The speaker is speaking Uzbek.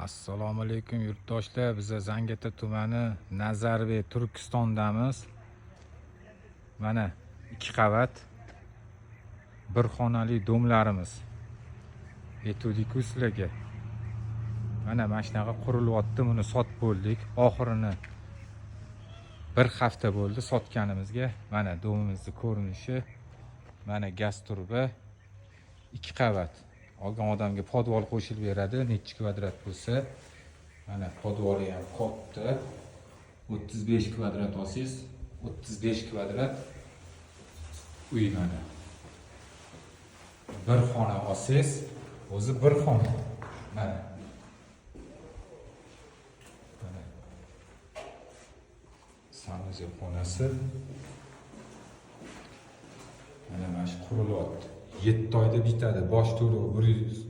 Assalomu alaykum yurtdoshlar. Biz Zangiota tumani Nazarbek Turkistondamiz. Mana 2 qavat bir xonali domlarimiz. Aytdik-ku sizlarga. Mana shunaqa qurilyapti. Buni sotib bo'ldik. Oxirini bir hafta bo'ldi sotganimizga. Mana domimizning ko'rinishi. Mana gaz turba 2 qavat. Olgan odamga podvol qo'shilib beradi, necha kvadrat bo'lsa. Mana podvoli ham katta. 35 kvadrat olsangiz, 35 kvadrat uy mana. Bir xona olsangiz, o'zi bir xona. Mana. Mana. Sanuzel xonasi. Mana shu qurilyapti. 7 oyda bitadi. Bosh to'lovi 100.